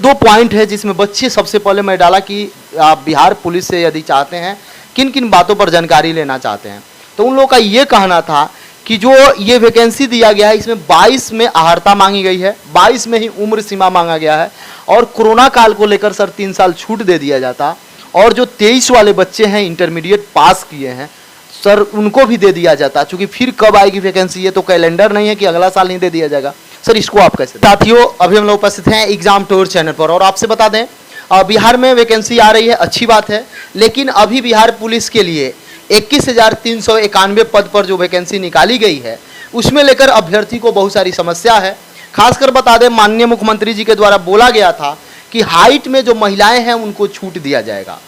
दो पॉइंट है जिसमें बच्चे सबसे पहले मैं डाला कि आप बिहार पुलिस से यदि चाहते हैं किन किन बातों पर जानकारी लेना चाहते हैं, तो उन लोगों का ये कहना था कि जो ये वैकेंसी दिया गया है इसमें 22 में अहर्ता मांगी गई है, 22 में ही उम्र सीमा मांगा गया है और कोरोना काल को लेकर सर 3 साल छूट दे दिया जाता और जो 23 वाले बच्चे हैं इंटरमीडिएट पास किए हैं सर उनको भी दे दिया जाता, क्योंकि फिर कब आएगी वैकेंसी ये तो कैलेंडर नहीं है कि अगला साल नहीं दे दिया जाएगा। सर इसको आप कैसे? साथियों अभी हम लोग उपस्थित हैं एग्जाम टूर चैनल पर और आपसे बता दें बिहार में वैकेंसी आ रही है, अच्छी बात है, लेकिन अभी बिहार पुलिस के लिए 21,391 पद पर जो वैकेंसी निकाली गई है उसमें लेकर अभ्यर्थी को बहुत सारी समस्या है। खासकर बता दें माननीय मुख्यमंत्री जी के द्वारा बोला गया था कि हाइट में जो महिलाएं हैं उनको छूट दिया जाएगा,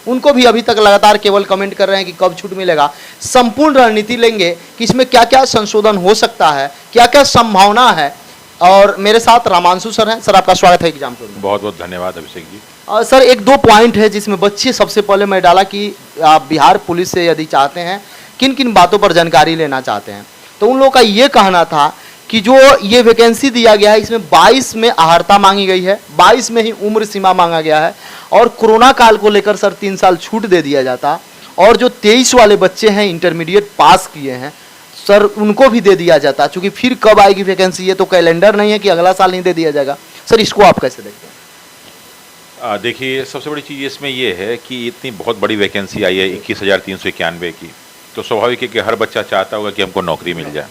उनको भी अभी तक लगातार केवल कमेंट कर रहे हैं कि कब छूट मिलेगा। संपूर्ण रणनीति लेंगे कि इसमें क्या क्या संशोधन हो सकता है, क्या क्या संभावना है। और मेरे साथ रामांशु सर हैं। सर आपका स्वागत है एग्जाम टूर में। बहुत बहुत धन्यवाद अभिषेक जी। सर एक दो पॉइंट है जिसमें बच्चे सबसे पहले मैं डाला कि आप बिहार पुलिस से यदि चाहते हैं किन किन बातों पर जानकारी लेना चाहते हैं, तो उन लोगों का ये कहना था कि जो ये वैकेंसी दिया गया है इसमें 22 में अहर्ता मांगी गई है, 22 में ही उम्र सीमा मांगा गया है और कोरोना काल को लेकर सर 3 साल छूट दे दिया जाता और जो 23 वाले बच्चे हैं इंटरमीडिएट पास किए हैं सर उनको भी दे दिया जाता, क्योंकि फिर कब आएगी वैकेंसी ये तो कैलेंडर नहीं है कि अगला साल नहीं दे दिया जाएगा। सर इसको आप कैसे देखते हैं? देखिए सबसे बड़ी चीज़ इसमें ये है कि इतनी बहुत बड़ी वैकेंसी आई है 21,391 की, तो स्वाभाविक है कि हर बच्चा चाहता होगा कि हमको नौकरी मिल जाए।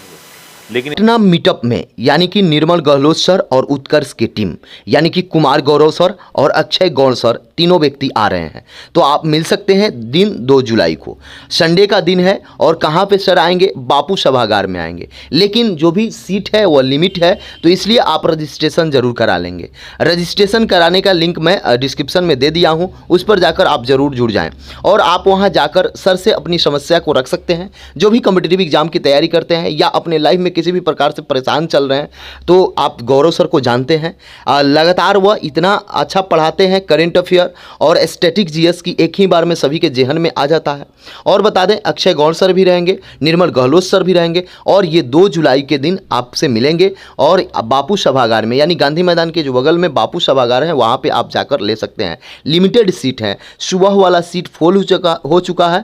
लेकिन पटना मीटअप में यानी कि निर्मल गहलोत सर और उत्कर्ष की टीम यानी कि कुमार गौरव सर और अक्षय गौड़ सर तीनों व्यक्ति आ रहे हैं, तो आप मिल सकते हैं दिन 2 जुलाई को, संडे का दिन है। और कहाँ पे सर आएंगे? बापू सभागार में आएंगे, लेकिन जो भी सीट है वो लिमिट है, तो इसलिए आप रजिस्ट्रेशन जरूर करा लेंगे। रजिस्ट्रेशन कराने का लिंक मैं डिस्क्रिप्शन में दे दिया हूँ, उस पर जाकर आप जरूर जुड़ जाएँ और आप वहाँ जाकर सर से अपनी समस्या को रख सकते हैं। जो भी कॉम्पिटिटिव एग्जाम की तैयारी करते हैं या अपने लाइफ में किसी भी प्रकार से परेशान चल रहे हैं, तो आप गौरव सर को जानते हैं, लगातार वह इतना अच्छा पढ़ाते हैं, करेंट अफेयर और स्टैटिक जीएस की एक ही बार में सभी के जेहन में आ जाता है। और बता दें अक्षय गौड़ सर भी रहेंगे, निर्मल गहलोत सर भी रहेंगे और ये 2 जुलाई के दिन आपसे मिलेंगे और बापू सभागार में यानी गांधी मैदान के जो बगल में बापू सभागार है वहाँ पे आप जाकर ले सकते हैं। लिमिटेड सीट है, सुबह वाला सीट फुल हो चुका है,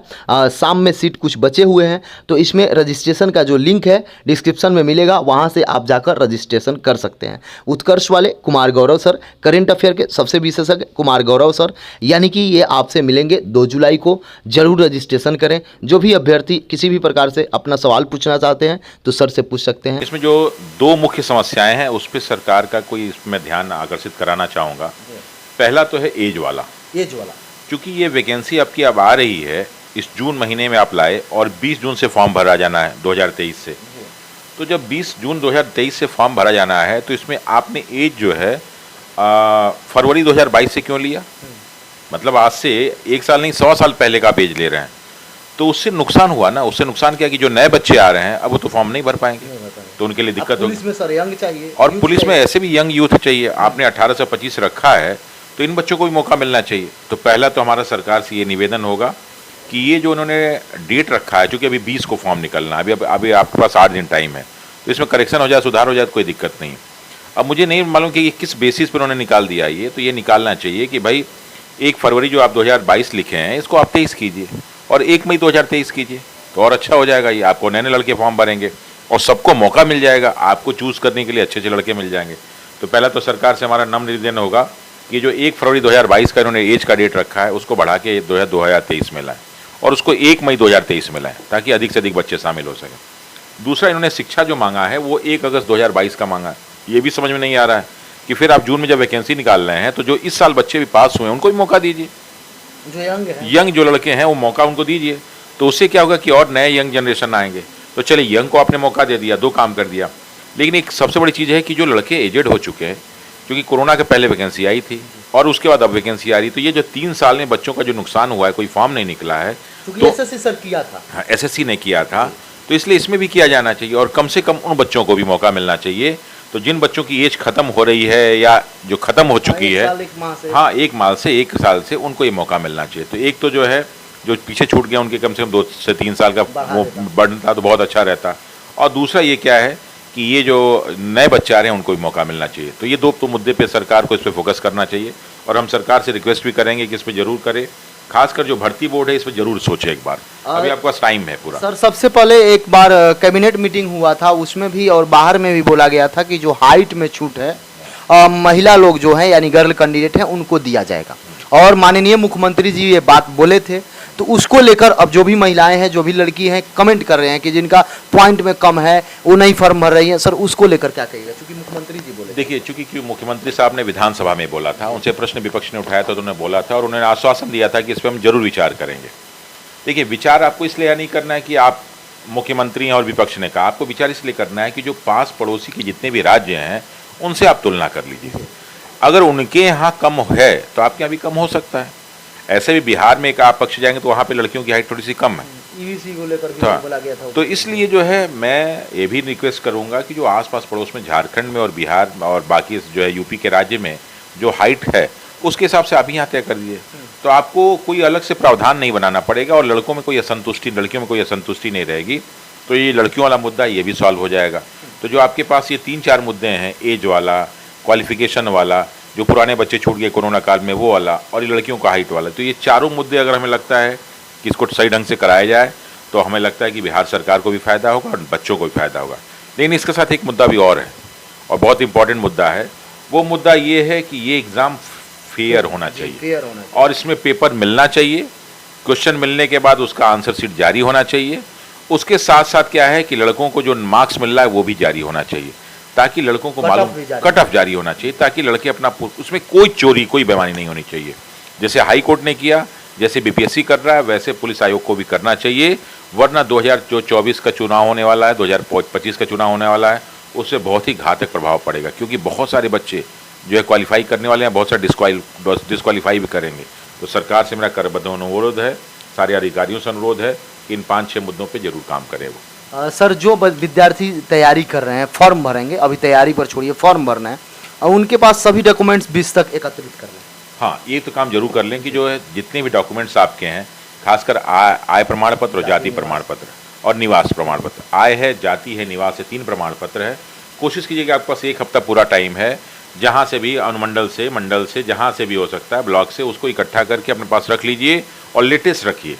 शाम में सीट कुछ बचे हुए हैं, तो इसमें रजिस्ट्रेशन का जो लिंक है डिस्क्रिप्शन में मिलेगा, वहाँ से आप जाकर रजिस्ट्रेशन कर सकते हैं। उत्कर्ष वाले Kumar Gaurav sir, current affair के सबसे विशेषज्ञ कुमार गौरव सर, यानी कि ये आपसे मिलेंगे 2 जुलाई को। जरूर रजिस्ट्रेशन करें। जो भी अभ्यर्थी किसी भी प्रकार से अपना सवाल पूछना चाहते हैं तो सर से पूछ सकते हैं। इसमें जो 2 मुख्य समस्याएं हैं उस पर सरकार का कोई इसमें ध्यान आकर्षित कराना चाहूँगा। पहला तो है एज वाला, क्योंकि ये वैकेंसी आपकी अब आ रही है, इस जून महीने में आप लाए और 20 जून से फॉर्म भरा जाना है 2023 से। तो जब 20 जून 2023 से फॉर्म भरा जाना है तो इसमें आपने एज जो है फरवरी 2022 से क्यों लिया? मतलब आज से 1 साल नहीं 100 साल पहले का आप एज ले रहे हैं, तो उससे नुकसान हुआ ना। उससे नुकसान क्या कि जो नए बच्चे आ रहे हैं अब वो तो फॉर्म नहीं भर पाएंगे, तो उनके लिए दिक्कत होगी। पुलिस में सर यंग चाहिए और पुलिस में ऐसे भी यंग यूथ चाहिए। आपने 18 से 25 रखा है तो इन बच्चों को भी मौका मिलना चाहिए। तो पहला तो हमारा सरकार से ये निवेदन होगा कि ये जो उन्होंने डेट रखा है, चूँकि अभी 20 को फॉर्म निकलना है, अभी आपके पास 8 दिन टाइम है, तो इसमें करेक्शन हो जाए, सुधार हो जाए तो कोई दिक्कत नहीं। अब मुझे नहीं मालूम कि ये किस बेसिस पर उन्होंने निकाल दिया ये, तो ये निकालना चाहिए कि भाई 1 फरवरी जो आप 2022 लिखे हैं इसको आप 23 कीजिए और 1 मई 2023 कीजिए, तो और अच्छा हो जाएगा। ये आपको नए लड़के फॉर्म भरेंगे और सबको मौका मिल जाएगा, आपको चूज़ करने के लिए अच्छे अच्छे लड़के मिल जाएंगे। तो पहला तो सरकार से हमारा नम्र निवेदन होगा कि जो 1 फरवरी 2022 का इन्होंने एज का डेट रखा है उसको बढ़ा के 2023 में लाएँ और उसको 1 मई 2023 में लाएँ, ताकि अधिक से अधिक बच्चे शामिल हो सकें। दूसरा, इन्होंने शिक्षा जो मांगा है वो 1 अगस्त 2022 का मांगा है। ये भी समझ में नहीं आ रहा है कि फिर आप जून में जब वैकेंसी निकाल रहे हैं तो जो इस साल बच्चे भी पास हुए हैं उनको भी मौका दीजिए, जो यंग जो लड़के हैं वो मौका उनको दीजिए। तो उससे क्या होगा कि और नए यंग जनरेशन आएंगे। तो चलिए यंग को आपने मौका दे दिया, 2 काम कर दिया। लेकिन एक सबसे बड़ी चीज़ है कि जो लड़के एजेड हो चुके हैं, क्योंकि कोरोना के पहले वैकेंसी आई थी और उसके बाद अब वैकेंसी आ रही, तो ये जो 3 साल में बच्चों का जो नुकसान हुआ है, कोई फॉर्म नहीं निकला है, तो एसएससी सर किया था, एसएससी ने किया था, तो इसलिए इसमें भी किया जाना चाहिए और कम से कम उन बच्चों को भी मौका मिलना चाहिए। तो जिन बच्चों की एज खत्म हो रही है या जो खत्म हो चुकी है, हाँ 1 साल से उनको ये मौका मिलना चाहिए। तो एक तो जो है जो पीछे छूट गया उनके कम से कम 2 से 3 साल का वो बढ़ता तो बहुत अच्छा रहता। और दूसरा ये क्या है कि ये जो नए बच्चे आ रहे हैं उनको भी मौका मिलना चाहिए। तो ये दो तो मुद्दे पे सरकार को इस पे फोकस करना चाहिए और हम सरकार से रिक्वेस्ट भी करेंगे कि इस पे जरूर करे, खासकर जो भर्ती बोर्ड है इस पे जरूर सोचे एक बार, अभी आपके पास टाइम है पूरा। सर सबसे पहले एक बार कैबिनेट मीटिंग हुआ था, उसमें भी और बाहर में भी बोला गया था कि जो हाइट में छूट है महिला लोग जो हैं यानी गर्ल कैंडिडेट हैं उनको दिया जाएगा, और माननीय मुख्यमंत्री जी ये बात बोले थे। तो उसको लेकर अब जो भी महिलाएं हैं, जो भी लड़की हैं, कमेंट कर रहे हैं कि जिनका पॉइंट में कम है वो नहीं फॉर्म भर रही हैं। सर उसको लेकर क्या कहिएगा, क्योंकि मुख्यमंत्री जी बोले। देखिए, चूंकि मुख्यमंत्री साहब ने विधानसभा में बोला था, उनसे प्रश्न विपक्ष ने उठाया था तो उन्होंने बोला था और उन्होंने आश्वासन दिया था कि इस पर हम जरूर विचार करेंगे। देखिए, विचार आपको इसलिए नहीं करना है कि आप मुख्यमंत्री हैं और विपक्ष ने कहा, आपको विचार इसलिए करना है कि जो पास पड़ोसी के जितने भी राज्य हैं उनसे आप तुलना कर लीजिए। अगर उनके यहाँ कम है तो आपके यहाँ भी कम हो सकता है। ऐसे भी बिहार में एक आप पक्ष जाएंगे तो वहाँ पे लड़कियों की हाइट थोड़ी सी कम है, ईवीसी को लेकर भी हाँ। बोला गया था। तो इसलिए जो है मैं ये भी रिक्वेस्ट करूँगा कि जो आसपास पड़ोस में झारखंड में और बिहार और बाकी जो है यूपी के राज्य में जो हाइट है उसके हिसाब से आप यहाँ तय कर दीजिए, तो आपको कोई अलग से प्रावधान नहीं बनाना पड़ेगा और लड़कों में कोई असंतुष्टि नहीं रहेगी। तो ये लड़कियों वाला मुद्दा ये भी सॉल्व हो जाएगा। तो जो आपके पास ये 3-4 मुद्दे हैं, एज वाला, क्वालिफिकेशन वाला, जो पुराने बच्चे छूट गए कोरोना काल में वो वाला, और ये लड़कियों का हाइट वाला, तो ये चारों मुद्दे अगर हमें लगता है कि इसको सही ढंग से कराया जाए तो हमें लगता है कि बिहार सरकार को भी फायदा होगा और बच्चों को भी फायदा होगा। लेकिन इसके साथ एक मुद्दा भी और है और बहुत इंपॉर्टेंट मुद्दा है। वो मुद्दा ये है कि ये एग्ज़ाम फेयर होना चाहिए और इसमें पेपर मिलना चाहिए, क्वेश्चन मिलने के बाद उसका आंसर शीट जारी होना चाहिए। उसके साथ साथ क्या है कि लड़कों को जो मार्क्स मिल रहा है वो भी जारी होना चाहिए, ताकि लड़कों को मालूम, कट ऑफ जारी होना चाहिए, ताकि लड़के अपना, उसमें कोई चोरी कोई बेईमानी नहीं होनी चाहिए। जैसे हाई कोर्ट ने किया, जैसे बीपीएससी कर रहा है, वैसे पुलिस आयोग को भी करना चाहिए। वरना 2024 का चुनाव होने वाला है, 2025 का चुनाव होने वाला है, उससे बहुत ही घातक प्रभाव पड़ेगा, क्योंकि बहुत सारे बच्चे जो है क्वालिफाई करने वाले हैं, बहुत सारे डिस्क्वालीफाई भी करेंगे। तो सरकार से मेरा करबद्ध अनुरोध है, सारे अधिकारियों से अनुरोध है कि इन 5-6 मुद्दों पे जरूर काम करें वो। सर जो विद्यार्थी तैयारी कर रहे हैं, फॉर्म भरेंगे, अभी तैयारी पर छोड़िए, फॉर्म भरना है और उनके पास सभी डॉक्यूमेंट्स 20 तक एकत्रित कर लें। हाँ, ये तो काम जरूर कर लें कि जो है जितने भी डॉक्यूमेंट्स आपके हैं, खासकर आय प्रमाण पत्र और जाति प्रमाण पत्र और निवास प्रमाण पत्र, आय है, जाति है, निवास है, 3 प्रमाण पत्र है। कोशिश कीजिएगा आपके पास 1 हफ्ता पूरा टाइम है, जहाँ से भी अनुमंडल से, मंडल से, जहाँ से भी हो सकता है, ब्लॉक से, उसको इकट्ठा करके अपने पास रख लीजिए और लेटेस्ट रखिए,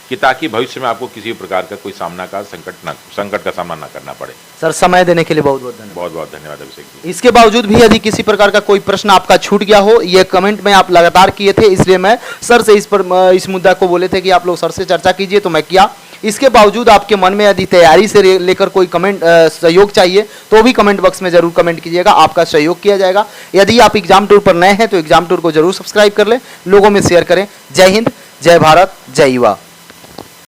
कि ताकि भविष्य में आपको किसी प्रकार का कोई संकट का सामना ना करना पड़े। सर समय देने के लिए बहुत बहुत धन्यवाद। बहुत बहुत धन्यवाद अभिषेक जी। इसके बावजूद भी यदि किसी प्रकार का कोई प्रश्न आपका छूट गया हो, ये कमेंट में आप लगातार किए थे, इसलिए मैं सर से इस मुद्दा को बोले थे कि आप लोग सर से चर्चा कीजिए, तो मैं किया। इसके बावजूद आपके मन में यदि तैयारी से लेकर कोई कमेंट सहयोग चाहिए तो भी कमेंट बॉक्स में जरूर कमेंट कीजिएगा, आपका सहयोग किया जाएगा। यदि आप एग्जाम टूर पर नए हैं तो एग्जाम टूर को जरूर सब्सक्राइब कर लें, लोगों में शेयर करें। जय हिंद, जय भारत, जय युवा।